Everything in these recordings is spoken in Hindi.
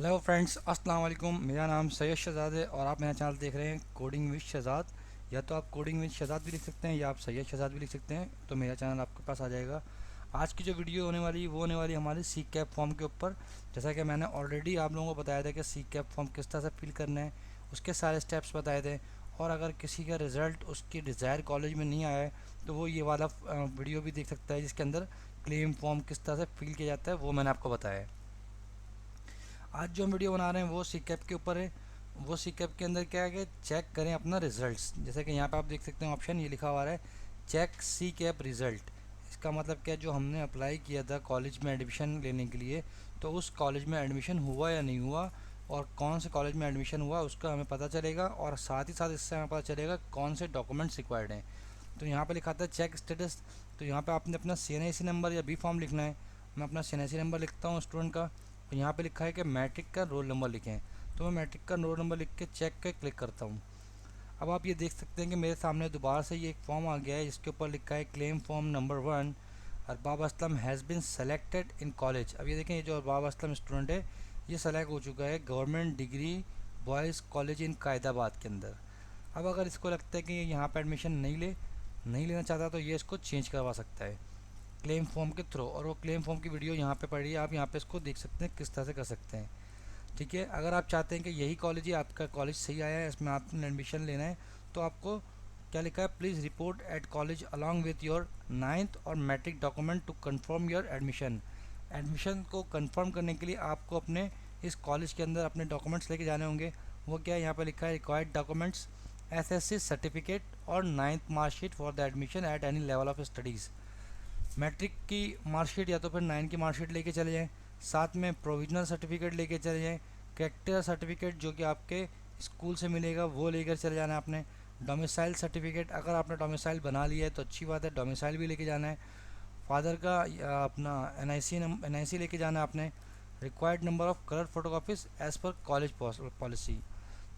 हेलो फ्रेंड्स, अस्सलाम वालेकुम। मेरा नाम सैयद शहजाद है और आप मेरा चैनल देख रहे हैं कोडिंग विद शहजाद। या तो आप कोडिंग विद शहजाद भी लिख सकते हैं या आप सैयद शहजाद भी लिख सकते हैं, तो मेरा चैनल आपके पास आ जाएगा। आज की जो वीडियो होने वाली वो होने वाली हमारी सी कैप फॉर्म के ऊपर। जैसा कि मैंने ऑलरेडी आप लोगों को बताया था कि सी कैप फॉर्म किस तरह से फिल करना है, उसके सारे स्टेप्स बताए थे। और अगर किसी का रिज़ल्ट उसकी डिज़ायर कॉलेज में नहीं आया है तो वो ये वाला वीडियो भी देख सकता है, जिसके अंदर क्लेम फॉर्म किस तरह से फिल किया जाता है वो मैंने आपको बताया है। आज जो हम वीडियो बना रहे हैं वो सी कैप के ऊपर है। वो सी कैप के अंदर क्या है कि चेक करें अपना रिजल्ट्स। जैसे कि यहाँ पे आप देख सकते हैं ऑप्शन ये लिखा हुआ है, चेक सी कैप रिज़ल्ट। इसका मतलब क्या है, जो हमने अप्लाई किया था कॉलेज में एडमिशन लेने के लिए, तो उस कॉलेज में एडमिशन हुआ या नहीं हुआ और कौन से कॉलेज में एडमिशन हुआ उसका हमें पता चलेगा। और साथ ही साथ इससे हमें पता चलेगा कौन से डॉक्यूमेंट्स रिक्वायर्ड हैं। तो यहाँ पे लिखा था चेक स्टेटस। तो यहाँ पे आपने अपना CNIC नंबर या बी फॉर्म लिखना है। मैं अपना CNIC नंबर लिखता हूँ स्टूडेंट का। तो यहाँ पे लिखा है कि मैट्रिक का रोल नंबर लिखें, तो मैं मैट्रिक का रोल नंबर लिख के चेक पे क्लिक करता हूँ। अब आप ये देख सकते हैं कि मेरे सामने दोबारा से ये एक फॉर्म आ गया है जिसके ऊपर लिखा है claim form number 1, Arbab Aslam has been selected in college. अब ये देखें, ये जो अरबाब असलम स्टूडेंट है ये सेलेक्ट हो चुका है government degree boys college in Qaidabad के अंदर। अब अगर इसको लगता है कि ये यहाँ पर एडमिशन नहीं लेना चाहता तो ये इसको चेंज करवा सकता है क्लेम फॉर्म के थ्रू। और वो क्लेम फॉर्म की वीडियो यहाँ पे पड़ी है, आप यहाँ पे इसको देख सकते हैं किस तरह से कर सकते हैं। ठीक है, अगर आप चाहते हैं कि यही कॉलेज ही आपका कॉलेज सही आया है, इसमें आपने एडमिशन लेना है, तो आपको क्या लिखा है, please report at college along with your ninth और matric document to confirm your admission. Admission को कंफर्म करने के लिए आपको अपने इस कॉलेज के अंदर अपने डॉक्यूमेंट्स लेके जाने होंगे। वो क्या है, यहाँ पर लिखा है रिक्वायर्ड डॉक्यूमेंट्स SSC सर्टिफिकेट और ninth marksheet for the admission at any level of studies. Matric की मार्कशीट या तो फिर 9 की मार्कशीट लेके चले जाएँ, साथ में प्रोविजनल सर्टिफिकेट लेके चले जाएँ, कैरेक्टर सर्टिफिकेट जो कि आपके स्कूल से मिलेगा वो लेकर चले जाना है आपने। डोमिसाइल सर्टिफिकेट, अगर आपने डोमिसाइल बना लिया है तो अच्छी बात है, डोमिसाइल भी लेके जाना है। फादर का अपना NIC लेके जाना है आपने। Required number of colour photocopies as per college policy.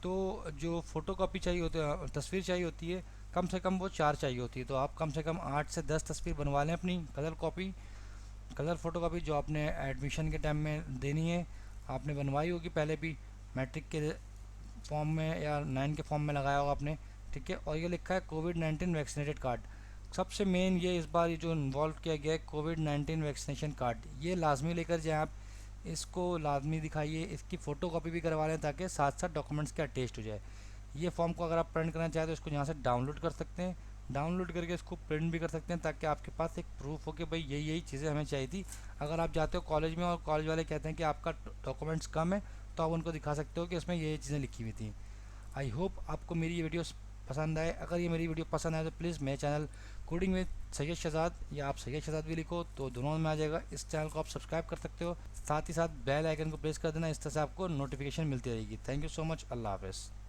तो जो फ़ोटोकॉपी चाहिए होती है, तस्वीर चाहिए होती है, कम से कम वो 4 चाहिए होती है। तो आप कम से कम 8 से 10 तस्वीर बनवा लें अपनी कलर फ़ोटोकॉपी जो आपने एडमिशन के टाइम में देनी है। आपने बनवाई होगी पहले भी, मैट्रिक के फॉर्म में या 9 के फॉर्म में लगाया होगा आपने। ठीक है, और ये लिखा है कोविड-19 वैक्सीनेटेड कार्ड। सबसे मेन ये इस बार ये जो इन्वॉल्व किया गया है कोविड-19 वैक्सीनेशन कार्ड, ये लाजमी लेकर जाएँ आप। इसको लाजमी दिखाइए, इसकी फ़ोटोकॉपी भी करवा लें ताकि साथ साथ डॉक्यूमेंट्स के अटैच्ड हो जाए। ये फॉर्म को अगर आप प्रिंट करना चाहें तो इसको यहाँ से डाउनलोड कर सकते हैं। डाउनलोड करके इसको प्रिंट भी कर सकते हैं ताकि आपके पास एक प्रूफ हो कि भाई यही चीज़ें हमें चाहिए थी। अगर आप जाते हो कॉलेज में और कॉलेज वाले कहते हैं कि आपका डॉक्यूमेंट्स कम है, तो आप उनको दिखा सकते हो कि इसमें ये चीज़ें लिखी हुई थी। आई होप आपको मेरी ये वीडियो पसंद आए। अगर ये मेरी वीडियो पसंद आए तो प्लीज़ मेरे चैनल कोडिंग में सैयद शहजाद या आप सैयद शहजाद भी लिखो तो दोनों में आ जाएगा। इस चैनल को आप सब्सक्राइब कर सकते हो, साथ ही साथ बेल आइकन को प्रेस कर देना, इस तरह से आपको नोटिफिकेशन मिलती रहेगी। Thank you so much. अल्लाह हाफ़िज़।